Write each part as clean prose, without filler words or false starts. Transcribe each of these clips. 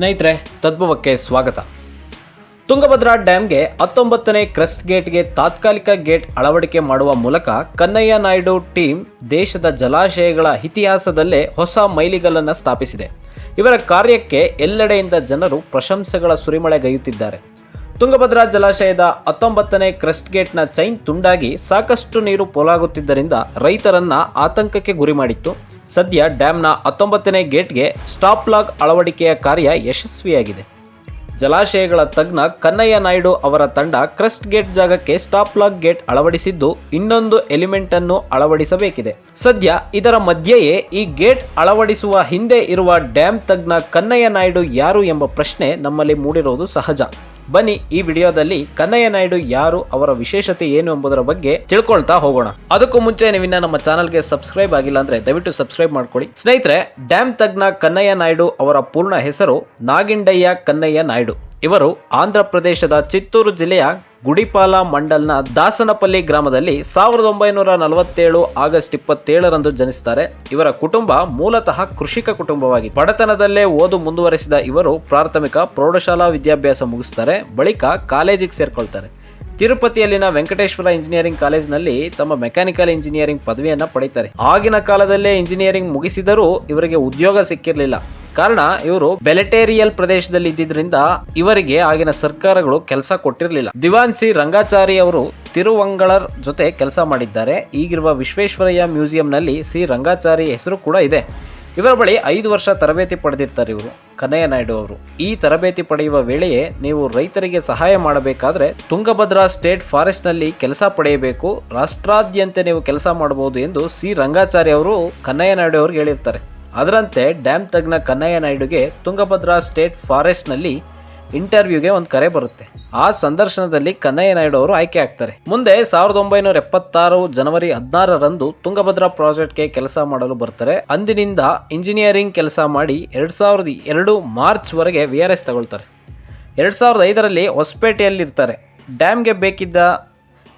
ಸ್ನೇಹಿತರೆ, ತದ್ಭವಕ್ಕೆ ಸ್ವಾಗತ. ತುಂಗಭದ್ರಾ ಡ್ಯಾಂಗೆ 19ನೇ ಕ್ರಸ್ಟ್ ಗೇಟ್ಗೆ ತಾತ್ಕಾಲಿಕ ಗೇಟ್ ಅಳವಡಿಕೆ ಮಾಡುವ ಮೂಲಕ ಕನ್ನಯ್ಯ ನಾಯ್ಡು ಟೀಮ್ ದೇಶದ ಜಲಾಶಯಗಳ ಇತಿಹಾಸದಲ್ಲೇ ಹೊಸ ಮೈಲಿಗಲ್ಲನ್ನು ಸ್ಥಾಪಿಸಿದೆ. ಇವರ ಕಾರ್ಯಕ್ಕೆ ಎಲ್ಲೆಡೆಯಿಂದ ಜನರು ಪ್ರಶಂಸೆಗಳ ಸುರಿಮಳೆಗೈಯುತ್ತಿದ್ದಾರೆ. ತುಂಗಭದ್ರಾ ಜಲಾಶಯದ 19ನೇ ಕ್ರಸ್ಟ್ ಗೇಟ್ನ ಚೈನ್ ತುಂಡಾಗಿ ಸಾಕಷ್ಟು ನೀರು ಪೋಲಾಗುತ್ತಿದ್ದರಿಂದ ರೈತರನ್ನ ಆತಂಕಕ್ಕೆ ಗುರಿ ಮಾಡಿತ್ತು. ಸದ್ಯ ಡ್ಯಾಂನ 19ನೇ ಗೇಟ್ಗೆ ಸ್ಟಾಪ್ ಲಾಗ್ ಅಳವಡಿಕೆಯ ಕಾರ್ಯ ಯಶಸ್ವಿಯಾಗಿದೆ. ಜಲಾಶಯಗಳ ತಜ್ಞ ಕನ್ನಯ್ಯ ನಾಯ್ಡು ಅವರ ತಂಡ ಕ್ರಸ್ಟ್ ಗೇಟ್ ಜಾಗಕ್ಕೆ ಸ್ಟಾಪ್ ಲಾಗ್ ಗೇಟ್ ಅಳವಡಿಸಿದ್ದು ಇನ್ನೊಂದು ಎಲಿಮೆಂಟ್ ಅನ್ನು ಅಳವಡಿಸಬೇಕಿದೆ. ಸದ್ಯ ಇದರ ಮಧ್ಯೆಯೇ ಈ ಗೇಟ್ ಅಳವಡಿಸುವ ಹಿಂದೆ ಇರುವ ಡ್ಯಾಮ್ ತಜ್ಞ ಕನ್ನಯ್ಯ ನಾಯ್ಡು ಯಾರು ಎಂಬ ಪ್ರಶ್ನೆ ನಮ್ಮಲ್ಲಿ ಮೂಡಿರುವುದು ಸಹಜ. ಬನ್ನಿ, ಈ ವಿಡಿಯೋದಲ್ಲಿ ಕನ್ನಯ್ಯ ನಾಯ್ಡು ಯಾರು, ಅವರ ವಿಶೇಷತೆ ಏನು ಎಂಬುದರ ಬಗ್ಗೆ ತಿಳ್ಕೊಳ್ತಾ ಹೋಗೋಣ. ಅದಕ್ಕೂ ಮುಂಚೆ ನೀವಿನ್ನ ನಮ್ಮ ಚಾನಲ್ಗೆ ಸಬ್ಸ್ಕ್ರೈಬ್ ಆಗಿಲ್ಲ ಅಂದ್ರೆ ದಯವಿಟ್ಟು ಸಬ್ಸ್ಕ್ರೈಬ್ ಮಾಡ್ಕೊಳ್ಳಿ. ಸ್ನೇಹಿತರೆ, ಡ್ಯಾಮ್ ತಜ್ಞ ಕನ್ನಯ್ಯ ನಾಯ್ಡು ಅವರ ಪೂರ್ಣ ಹೆಸರು ನಾಗಿಂಡಯ್ಯ ಕನ್ನಯ್ಯ ನಾಯ್ಡು. ಇವರು ಆಂಧ್ರ ಪ್ರದೇಶದ ಚಿತ್ತೂರು ಜಿಲ್ಲೆಯ ಗುಡಿಪಾಲ ಮಂಡಲ್ನ ದಾಸನಪಲ್ಲಿ ಗ್ರಾಮದಲ್ಲಿ 1947 ಆಗಸ್ಟ್ 27ರಂದು ಜನಿಸುತ್ತಾರೆ. ಇವರ ಕುಟುಂಬ ಮೂಲತಃ ಕೃಷಿಕ ಕುಟುಂಬವಾಗಿತ್ತು. ಬಡತನದಲ್ಲೇ ಓದು ಮುಂದುವರೆಸಿದ ಇವರು ಪ್ರಾಥಮಿಕ ಪ್ರೌಢಶಾಲಾ ವಿದ್ಯಾಭ್ಯಾಸ ಮುಗಿಸ್ತಾರೆ. ಬಳಿಕ ಕಾಲೇಜಿಗೆ ಸೇರ್ಕೊಳ್ತಾರೆ. ತಿರುಪತಿಯಲ್ಲಿನ ವೆಂಕಟೇಶ್ವರ ಇಂಜಿನಿಯರಿಂಗ್ ಕಾಲೇಜಿನಲ್ಲಿ ತಮ್ಮ ಮೆಕ್ಯಾನಿಕಲ್ ಇಂಜಿನಿಯರಿಂಗ್ ಪದವಿಯನ್ನ ಪಡೆಯುತ್ತಾರೆ. ಆಗಿನ ಕಾಲದಲ್ಲೇ ಇಂಜಿನಿಯರಿಂಗ್ ಮುಗಿಸಿದರೂ ಇವರಿಗೆ ಉದ್ಯೋಗ ಸಿಕ್ಕಿರಲಿಲ್ಲ. ಕಾರಣ, ಇವರು ಬೆಲೆಟೇರಿಯಲ್ ಪ್ರದೇಶದಲ್ಲಿ ಇದ್ದಿದ್ರಿಂದ ಇವರಿಗೆ ಆಗಿನ ಸರ್ಕಾರಗಳು ಕೆಲಸ ಕೊಟ್ಟಿರಲಿಲ್ಲ. ದಿವಾನ್ ಸಿ ರಂಗಾಚಾರಿ ಅವರು ತಿರುವಂಗಳರ್ ಜೊತೆ ಕೆಲಸ ಮಾಡಿದ್ದಾರೆ. ಈಗಿರುವ ವಿಶ್ವೇಶ್ವರಯ್ಯ ಮ್ಯೂಸಿಯಂನಲ್ಲಿ ಸಿ ರಂಗಾಚಾರಿ ಹೆಸರು ಕೂಡ ಇದೆ. ಇವರ ಬಳಿ 5 ವರ್ಷ ತರಬೇತಿ ಪಡೆದಿರ್ತಾರೆ ಇವರು ಕನ್ನಯ್ಯ ನಾಯ್ಡು ಅವರು. ಈ ತರಬೇತಿ ಪಡೆಯುವ ವೇಳೆಯೇ ನೀವು ರೈತರಿಗೆ ಸಹಾಯ ಮಾಡಬೇಕಾದ್ರೆ ತುಂಗಭದ್ರಾ ಸ್ಟೇಟ್ ಫಾರೆಸ್ಟ್ ನಲ್ಲಿ ಕೆಲಸ ಪಡೆಯಬೇಕು, ರಾಷ್ಟ್ರಾದ್ಯಂತ ನೀವು ಕೆಲಸ ಮಾಡಬಹುದು ಎಂದು ಸಿ ರಂಗಾಚಾರಿ ಅವರು ಕನ್ನಯ್ಯ ನಾಯ್ಡು ಅವರಿಗೆ ಹೇಳಿರ್ತಾರೆ. ಅದರಂತೆ ಡ್ಯಾಮ್ ತಜ್ಞ ಕನ್ನಯ್ಯ ನಾಯ್ಡುಗೆ ತುಂಗಭದ್ರಾ ಸ್ಟೇಟ್ ಫಾರೆಸ್ಟ್ ನಲ್ಲಿ ಇಂಟರ್ವ್ಯೂಗೆ ಒಂದು ಕರೆ ಬರುತ್ತೆ. ಆ ಸಂದರ್ಶನದಲ್ಲಿ ಕನ್ನಯ್ಯ ನಾಯ್ಡು ಅವರು ಆಯ್ಕೆ ಆಗ್ತಾರೆ. ಮುಂದೆ 1976 ಜನವರಿ 16ರಂದು ತುಂಗಭದ್ರಾ ಪ್ರಾಜೆಕ್ಟ್ಗೆ ಕೆಲಸ ಮಾಡಲು ಬರ್ತಾರೆ. ಅಂದಿನಿಂದ ಇಂಜಿನಿಯರಿಂಗ್ ಕೆಲಸ ಮಾಡಿ 2002 ಮಾರ್ಚ್ ವರೆಗೆ VRS ತಗೊಳ್ತಾರೆ. 2005ರಲ್ಲಿ ಹೊಸಪೇಟೆಯಲ್ಲಿರ್ತಾರೆ. ಡ್ಯಾಮ್ಗೆ ಬೇಕಿದ್ದ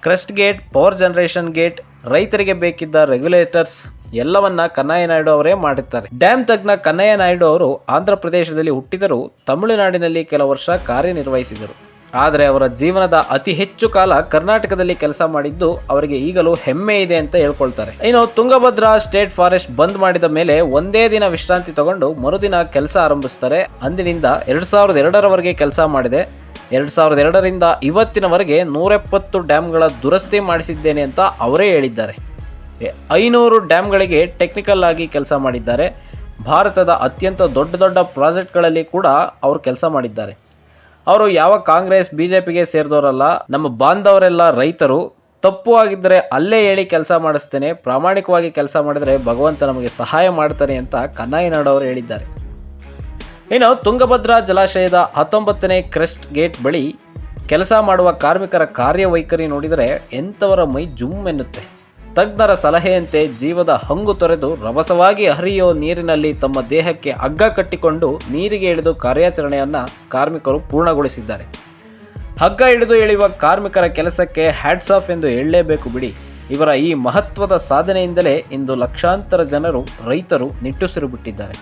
crest gate, power generation gate, ರೈತರಿಗೆ ಬೇಕಿದ್ದ ರೆಗ್ಯುಲೇಟರ್ಸ್ ಎಲ್ಲವನ್ನ ಕನ್ನಯ್ಯ ನಾಯ್ಡು ಅವರೇ ಮಾಡಿರ್ತಾರೆ. ಡ್ಯಾಮ್ ತಜ್ಞ ಕನ್ನಯ್ಯ ನಾಯ್ಡು ಅವರು ಆಂಧ್ರ ಪ್ರದೇಶದಲ್ಲಿ ಹುಟ್ಟಿದರೂ ತಮಿಳುನಾಡಿನಲ್ಲಿ ಕೆಲ ವರ್ಷ ಕಾರ್ಯನಿರ್ವಹಿಸಿದರು. ಆದರೆ ಅವರ ಜೀವನದ ಅತಿ ಹೆಚ್ಚು ಕಾಲ ಕರ್ನಾಟಕದಲ್ಲಿ ಕೆಲಸ ಮಾಡಿದ್ದು ಅವರಿಗೆ ಈಗಲೂ ಹೆಮ್ಮೆ ಇದೆ ಅಂತ ಹೇಳ್ಕೊಳ್ತಾರೆ. ಇನ್ನು ತುಂಗಭದ್ರಾ ಸ್ಟೇಟ್ ಫಾರೆಸ್ಟ್ ಬಂದ್ ಮಾಡಿದ ಮೇಲೆ ಒಂದೇ ದಿನ ವಿಶ್ರಾಂತಿ ತಗೊಂಡು ಮರುದಿನ ಕೆಲಸ ಆರಂಭಿಸ್ತಾರೆ. ಅಂದಿನಿಂದ 2002ರವರೆಗೆ ಕೆಲಸ ಮಾಡಿದೆ. 2002ರಿಂದ ಇವತ್ತಿನವರೆಗೆ 170 ಡ್ಯಾಮ್ಗಳ ದುರಸ್ತಿ ಮಾಡಿಸಿದ್ದೇನೆ ಅಂತ ಅವರೇ ಹೇಳಿದ್ದಾರೆ. 500 ಡ್ಯಾಮ್ಗಳಿಗೆ ಟೆಕ್ನಿಕಲ್ ಆಗಿ ಕೆಲಸ ಮಾಡಿದ್ದಾರೆ. ಭಾರತದ ಅತ್ಯಂತ ದೊಡ್ಡ ಪ್ರಾಜೆಕ್ಟ್ಗಳಲ್ಲಿ ಕೂಡ ಅವರು ಕೆಲಸ ಮಾಡಿದ್ದಾರೆ. ಅವರು ಯಾವ ಕಾಂಗ್ರೆಸ್ ಬಿಜೆಪಿಗೆ ಸೇರಿದವರಲ್ಲ. ನಮ್ಮ ಬಾಂಧವರೆಲ್ಲ ರೈತರು. ತಪ್ಪು ಆಗಿದ್ದರೆ ಅಲ್ಲೇ ಹೇಳಿ ಕೆಲಸ ಮಾಡಿಸ್ತೇನೆ, ಪ್ರಾಮಾಣಿಕವಾಗಿ ಕೆಲಸ ಮಾಡಿದರೆ ಭಗವಂತ ನಮಗೆ ಸಹಾಯ ಮಾಡ್ತಾನೆ ಅಂತ ಕನ್ನಯ್ಯ ನಾಯ್ಡು ಅವರು ಹೇಳಿದ್ದಾರೆ. ಇನ್ನು ತುಂಗಭದ್ರಾ ಜಲಾಶಯದ 19ನೇ ಕ್ರಸ್ಟ್ ಗೇಟ್ ಬಳಿ ಕೆಲಸ ಮಾಡುವ ಕಾರ್ಮಿಕರ ಕಾರ್ಯವೈಖರಿ ನೋಡಿದರೆ ಎಂಥವರ ಮೈ ಜುಮ್ ಎನ್ನುತ್ತೆ. ತಜ್ಞರ ಸಲಹೆಯಂತೆ ಜೀವದ ಹಂಗು ತೊರೆದು ರಭಸವಾಗಿ ಹರಿಯೋ ನೀರಿನಲ್ಲಿ ತಮ್ಮ ದೇಹಕ್ಕೆ ಹಗ್ಗ ಕಟ್ಟಿಕೊಂಡು ನೀರಿಗೆ ಇಳಿದು ಕಾರ್ಯಾಚರಣೆಯನ್ನ ಕಾರ್ಮಿಕರು ಪೂರ್ಣಗೊಳಿಸಿದ್ದಾರೆ. ಹಗ್ಗ ಹಿಡಿದು ಎಳೆಯುವ ಕಾರ್ಮಿಕರ ಕೆಲಸಕ್ಕೆ ಹ್ಯಾಟ್ಸ್ ಆಫ್ ಎಂದು ಹೇಳಲೇಬೇಕು ಬಿಡಿ. ಇವರ ಈ ಮಹತ್ವದ ಸಾಧನೆಯಿಂದಲೇ ಇಂದು ಲಕ್ಷಾಂತರ ಜನರು ರೈತರು ನಿಟ್ಟುಸಿರು ಬಿಟ್ಟಿದ್ದಾರೆ.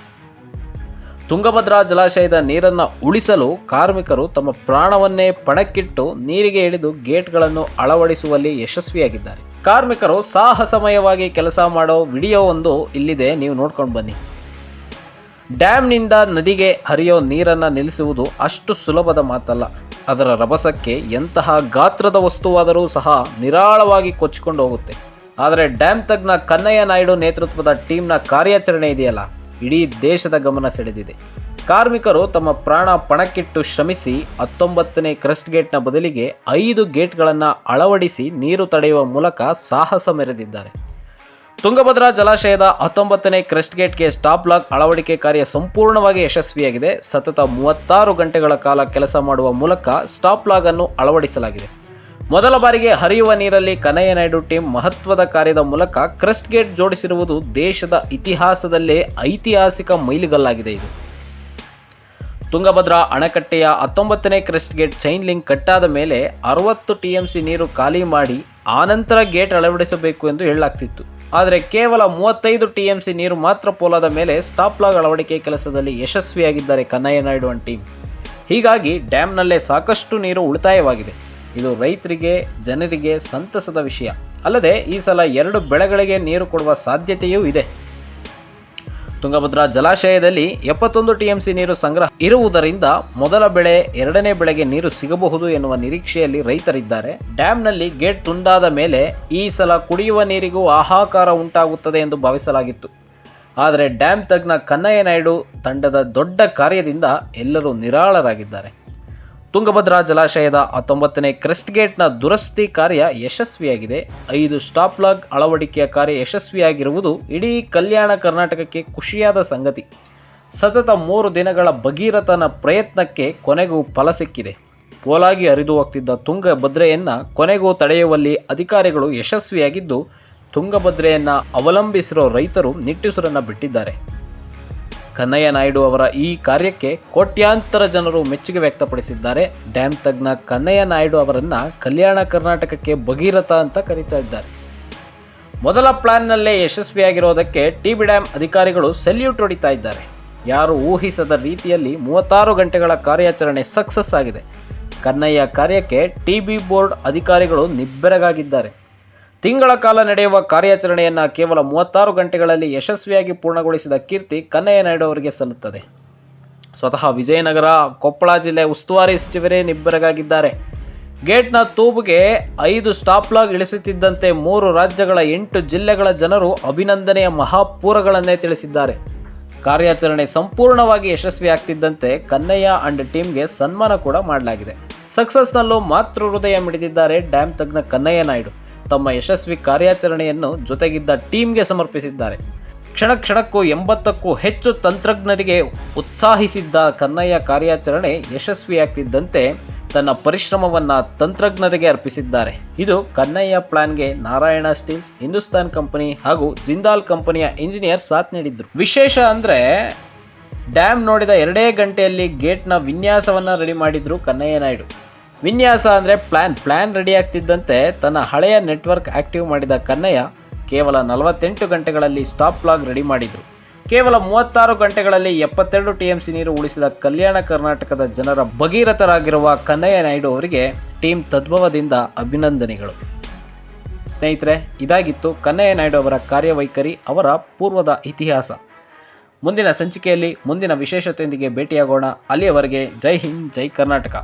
ತುಂಗಭದ್ರಾ ಜಲಾಶಯದ ನೀರನ್ನ ಉಳಿಸಲು ಕಾರ್ಮಿಕರು ತಮ್ಮ ಪ್ರಾಣವನ್ನೇ ಪಣಕ್ಕಿಟ್ಟು ನೀರಿಗೆ ಇಳಿದು ಗೇಟ್ಗಳನ್ನು ಅಳವಡಿಸುವಲ್ಲಿ ಯಶಸ್ವಿಯಾಗಿದ್ದಾರೆ. ಕಾರ್ಮಿಕರು ಸಾಹಸಮಯವಾಗಿ ಕೆಲಸ ಮಾಡೋ ವಿಡಿಯೋ ಒಂದು ಇಲ್ಲಿದೆ, ನೀವು ನೋಡ್ಕೊಂಡು ಬನ್ನಿ. ಡ್ಯಾಮ್ನಿಂದ ನದಿಗೆ ಹರಿಯೋ ನೀರನ್ನು ನಿಲ್ಲಿಸುವುದು ಅಷ್ಟು ಸುಲಭದ ಮಾತಲ್ಲ. ಅದರ ರಭಸಕ್ಕೆ ಎಂತಹ ಗಾತ್ರದ ವಸ್ತುವಾದರೂ ಸಹ ನಿರಾಳವಾಗಿ ಕೊಚ್ಚಿಕೊಂಡು ಹೋಗುತ್ತೆ. ಆದರೆ ಡ್ಯಾಮ್ ತಜ್ಞ ಕನ್ನಯ್ಯ ನಾಯ್ಡು ನೇತೃತ್ವದ ಟೀಮ್ನ ಕಾರ್ಯಾಚರಣೆ ಇದೆಯಲ್ಲ, ಇಡೀ ದೇಶದ ಗಮನ ಸೆಳೆದಿದೆ. ಕಾರ್ಮಿಕರು ತಮ್ಮ ಪ್ರಾಣ ಪಣಕ್ಕಿಟ್ಟು ಶ್ರಮಿಸಿ 19ನೇ ಕ್ರಸ್ಟ್ ಗೇಟ್ನ ಬದಲಿಗೆ 5 ಗೇಟ್ಗಳನ್ನು ಅಳವಡಿಸಿ ನೀರು ತಡೆಯುವ ಮೂಲಕ ಸಾಹಸ ಮೆರೆದಿದ್ದಾರೆ. ತುಂಗಭದ್ರಾ ಜಲಾಶಯದ 19ನೇ ಕ್ರಸ್ಟ್ ಗೇಟ್ಗೆ ಸ್ಟಾಪ್ ಲಾಗ್ ಅಳವಡಿಕೆ ಕಾರ್ಯ ಸಂಪೂರ್ಣವಾಗಿ ಯಶಸ್ವಿಯಾಗಿದೆ. ಸತತ 36 ಗಂಟೆಗಳ ಕಾಲ ಕೆಲಸ ಮಾಡುವ ಮೂಲಕ ಸ್ಟಾಪ್ ಲಾಗ್ ಅನ್ನು ಅಳವಡಿಸಲಾಗಿದೆ. ಮೊದಲ ಬಾರಿಗೆ ಹರಿಯುವ ನೀರಲ್ಲಿ ಕನ್ನಯ್ಯ ನಾಯ್ಡು ಟೀಮ್ ಮಹತ್ವದ ಕಾರ್ಯದ ಮೂಲಕ ಕ್ರಸ್ಟ್ ಗೇಟ್ ಜೋಡಿಸಿರುವುದು ದೇಶದ ಇತಿಹಾಸದಲ್ಲೇ ಐತಿಹಾಸಿಕ ಮೈಲಿಗಲ್ಲಾಗಿದೆ. ಇದು ತುಂಗಭದ್ರಾ ಅಣೆಕಟ್ಟೆಯ 19ನೇ ಕ್ರಸ್ಟ್ ಗೇಟ್ ಚೈನ್ ಲಿಂಕ್ ಕಟ್ಟಾದ ಮೇಲೆ 60 TMC ನೀರು ಖಾಲಿ ಮಾಡಿ ಆನಂತರ ಗೇಟ್ ಅಳವಡಿಸಬೇಕು ಎಂದು ಹೇಳಲಾಗ್ತಿತ್ತು. ಆದರೆ ಕೇವಲ 35 TMC ನೀರು ಮಾತ್ರ ಪೋಲಾದ ಮೇಲೆ ಸ್ಟಾಪ್ ಲಾಗ್ ಅಳವಡಿಕೆ ಕೆಲಸದಲ್ಲಿ ಯಶಸ್ವಿಯಾಗಿದ್ದಾರೆ ಕನ್ನಯ್ಯ ನಾಯ್ಡು ಅಂಡ್ ಟೀಮ್. ಹೀಗಾಗಿ ಡ್ಯಾಮ್ನಲ್ಲೇ ಸಾಕಷ್ಟು ನೀರು ಉಳಿತಾಯವಾಗಿದೆ. ಇದು ರೈತರಿಗೆ, ಜನರಿಗೆ ಸಂತಸದ ವಿಷಯ. ಅಲ್ಲದೆ ಈ ಸಲ 2 ಬೆಳೆಗಳಿಗೆ ನೀರು ಕೊಡುವ ಸಾಧ್ಯತೆಯೂ ಇದೆ. ತುಂಗಭದ್ರಾ ಜಲಾಶಯದಲ್ಲಿ 71 TMC ನೀರು ಸಂಗ್ರಹ ಇರುವುದರಿಂದ ಮೊದಲ ಬೆಳೆ, ಎರಡನೇ ಬೆಳೆಗೆ ನೀರು ಸಿಗಬಹುದು ಎನ್ನುವ ನಿರೀಕ್ಷೆಯಲ್ಲಿ ರೈತರಿದ್ದಾರೆ. ಡ್ಯಾಂನಲ್ಲಿ ಗೇಟ್ ತುಂಡಾದ ಮೇಲೆ ಈ ಸಲ ಕುಡಿಯುವ ನೀರಿಗೂ ಹಾಹಾಕಾರ ಉಂಟಾಗುತ್ತದೆ ಎಂದು ಭಾವಿಸಲಾಗಿತ್ತು. ಆದರೆ ಡ್ಯಾಂ ತಜ್ಞ ಕನ್ನಯ್ಯ ನಾಯ್ಡು ತಂಡದ ದೊಡ್ಡ ಕಾರ್ಯದಿಂದ ಎಲ್ಲರೂ ನಿರಾಳರಾಗಿದ್ದಾರೆ. ತುಂಗಭದ್ರಾ ಜಲಾಶಯದ 19ನೇ ಕ್ರೆಸ್ಟ್ ಗೇಟ್ನ ದುರಸ್ತಿ ಕಾರ್ಯ ಯಶಸ್ವಿಯಾಗಿದೆ. 5 ಸ್ಟಾಪ್ ಲಾಗ್ ಅಳವಡಿಕೆಯ ಕಾರ್ಯ ಯಶಸ್ವಿಯಾಗಿರುವುದು ಇಡೀ ಕಲ್ಯಾಣ ಕರ್ನಾಟಕಕ್ಕೆ ಖುಷಿಯಾದ ಸಂಗತಿ. ಸತತ 3 ದಿನಗಳ ಭಗೀರಥನ ಪ್ರಯತ್ನಕ್ಕೆ ಕೊನೆಗೂ ಫಲ ಸಿಕ್ಕಿದೆ. ಪೋಲಾಗಿ ಹರಿದು ಹೋಗ್ತಿದ್ದ ತುಂಗಭದ್ರೆಯನ್ನು ಕೊನೆಗೂ ತಡೆಯುವಲ್ಲಿ ಅಧಿಕಾರಿಗಳು ಯಶಸ್ವಿಯಾಗಿದ್ದು, ತುಂಗಭದ್ರೆಯನ್ನು ಅವಲಂಬಿಸಿರೋ ರೈತರು ನಿಟ್ಟುಸಿರನ್ನು ಬಿಟ್ಟಿದ್ದಾರೆ. ಕನ್ನಯ್ಯ ನಾಯ್ಡು ಅವರ ಈ ಕಾರ್ಯಕ್ಕೆ ಕೋಟ್ಯಾಂತರ ಜನರು ಮೆಚ್ಚುಗೆ ವ್ಯಕ್ತಪಡಿಸಿದ್ದಾರೆ. ಡ್ಯಾಂ ತಜ್ಞ ಕನ್ನಯ್ಯ ನಾಯ್ಡು ಅವರನ್ನು ಕಲ್ಯಾಣ ಕರ್ನಾಟಕಕ್ಕೆ ಭಗೀರಥ ಅಂತ ಕರೀತಾ ಇದ್ದಾರೆ. ಮೊದಲ ಪ್ಲಾನ್ನಲ್ಲೇ ಯಶಸ್ವಿಯಾಗಿರೋದಕ್ಕೆ TB ಡ್ಯಾಂ ಅಧಿಕಾರಿಗಳು ಸೆಲ್ಯೂಟ್ ಹೊಡಿತಾ ಇದ್ದಾರೆ. ಯಾರು ಊಹಿಸದ ರೀತಿಯಲ್ಲಿ 36 ಗಂಟೆಗಳ ಕಾರ್ಯಾಚರಣೆ ಸಕ್ಸಸ್ ಆಗಿದೆ. ಕನ್ನಯ್ಯ ಕಾರ್ಯಕ್ಕೆ TB ಬೋರ್ಡ್ ಅಧಿಕಾರಿಗಳು ನಿಬ್ಬೆರಗಾಗಿದ್ದಾರೆ. ತಿಂಗಳ ಕಾಲ ನಡೆಯುವ ಕಾರ್ಯಾಚರಣೆಯನ್ನು ಕೇವಲ 36 ಗಂಟೆಗಳಲ್ಲಿ ಯಶಸ್ವಿಯಾಗಿ ಪೂರ್ಣಗೊಳಿಸಿದ ಕೀರ್ತಿ ಕನ್ನಯ್ಯ ನಾಯ್ಡು ಅವರಿಗೆ ಸಲ್ಲುತ್ತದೆ. ಸ್ವತಃ ವಿಜಯನಗರ, ಕೊಪ್ಪಳ ಜಿಲ್ಲೆ ಉಸ್ತುವಾರಿ ಸಚಿವರೇ ನಿಬ್ಬೆರಗಾಗಿದ್ದಾರೆ. ಗೇಟ್ನ ತೂಬಿಗೆ 5 ಸ್ಟಾಪ್ ಲಾಗ್ ಇಳಿಸುತ್ತಿದ್ದಂತೆ 3 ರಾಜ್ಯಗಳ 8 ಜಿಲ್ಲೆಗಳ ಜನರು ಅಭಿನಂದನೆಯ ಮಹಾಪೂರಗಳನ್ನೇ ತಿಳಿಸಿದ್ದಾರೆ. ಕಾರ್ಯಾಚರಣೆ ಸಂಪೂರ್ಣವಾಗಿ ಯಶಸ್ವಿಯಾಗ್ತಿದ್ದಂತೆ ಕನ್ನಯ್ಯ ಅಂಡ್ ಟೀಮ್ಗೆ ಸನ್ಮಾನ ಕೂಡ ಮಾಡಲಾಗಿದೆ. ಸಕ್ಸಸ್ನಲ್ಲೂ ಮಾತೃ ಹೃದಯ ಮಿಡಿದಿದ್ದಾರೆ ಡ್ಯಾಂ ತಜ್ಞ ಕನ್ನಯ್ಯ ನಾಯ್ಡು. ತಮ್ಮ ಯಶಸ್ವಿ ಕಾರ್ಯಾಚರಣೆಯನ್ನು ಜೊತೆಗಿದ್ದ ಟೀಮ್ಗೆ ಸಮರ್ಪಿಸಿದ್ದಾರೆ. ಕ್ಷಣ ಕ್ಷಣಕ್ಕೂ 80ಕ್ಕೂ ಹೆಚ್ಚು ತಂತ್ರಜ್ಞರಿಗೆ ಉತ್ಸಾಹಿಸಿದ್ದ ಕನ್ನಯ್ಯ ಕಾರ್ಯಾಚರಣೆ ಯಶಸ್ವಿಯಾಗ್ತಿದ್ದಂತೆ ತನ್ನ ಪರಿಶ್ರಮವನ್ನು ತಂತ್ರಜ್ಞರಿಗೆ ಅರ್ಪಿಸಿದ್ದಾರೆ. ಇದು ಕನ್ನಯ್ಯ ಪ್ಲಾನ್ಗೆ ನಾರಾಯಣ ಸ್ಟೀಲ್ಸ್, ಹಿಂದೂಸ್ತಾನ್ ಕಂಪನಿ ಹಾಗೂ ಜಿಂದಾಲ್ ಕಂಪನಿಯ ಇಂಜಿನಿಯರ್ ಸಾಥ್ ನೀಡಿದ್ರು. ವಿಶೇಷ ಅಂದರೆ ಡ್ಯಾಮ್ ನೋಡಿದ 2 ಗಂಟೆಯಲ್ಲಿ ಗೇಟ್ನ ವಿನ್ಯಾಸವನ್ನು ರೆಡಿ ಮಾಡಿದ್ರು ಕನ್ನಯ್ಯ ನಾಯ್ಡು. ವಿನ್ಯಾಸ ಅಂದರೆ ಪ್ಲ್ಯಾನ್ ರೆಡಿ ಆಗ್ತಿದ್ದಂತೆ ತನ್ನ ಹಳೆಯ ನೆಟ್ವರ್ಕ್ ಆಕ್ಟಿವ್ ಮಾಡಿದ ಕನ್ನಯ್ಯ ಕೇವಲ 48 ಗಂಟೆಗಳಲ್ಲಿ ಸ್ಟಾಪ್ ಲಾಗ್ ರೆಡಿ ಮಾಡಿದರು. ಕೇವಲ 36 ಗಂಟೆಗಳಲ್ಲಿ 72 TMC ನೀರು ಉಳಿಸಿದ ಕಲ್ಯಾಣ ಕರ್ನಾಟಕದ ಜನರ ಭಗೀರಥರಾಗಿರುವ ಕನ್ನಯ್ಯ ನಾಯ್ಡು ಅವರಿಗೆ ಟೀಮ್ ತದ್ಭವದಿಂದ ಅಭಿನಂದನೆಗಳು. ಸ್ನೇಹಿತರೆ, ಇದಾಗಿತ್ತು ಕನ್ನಯ್ಯ ನಾಯ್ಡು ಅವರ ಕಾರ್ಯವೈಖರಿ, ಅವರ ಪೂರ್ವದ ಇತಿಹಾಸ. ಮುಂದಿನ ಸಂಚಿಕೆಯಲ್ಲಿ ಮುಂದಿನ ವಿಶೇಷತೆಯೊಂದಿಗೆ ಭೇಟಿಯಾಗೋಣ. ಅಲ್ಲಿಯವರೆಗೆ ಜೈ ಹಿಂದ್, ಜೈ ಕರ್ನಾಟಕ.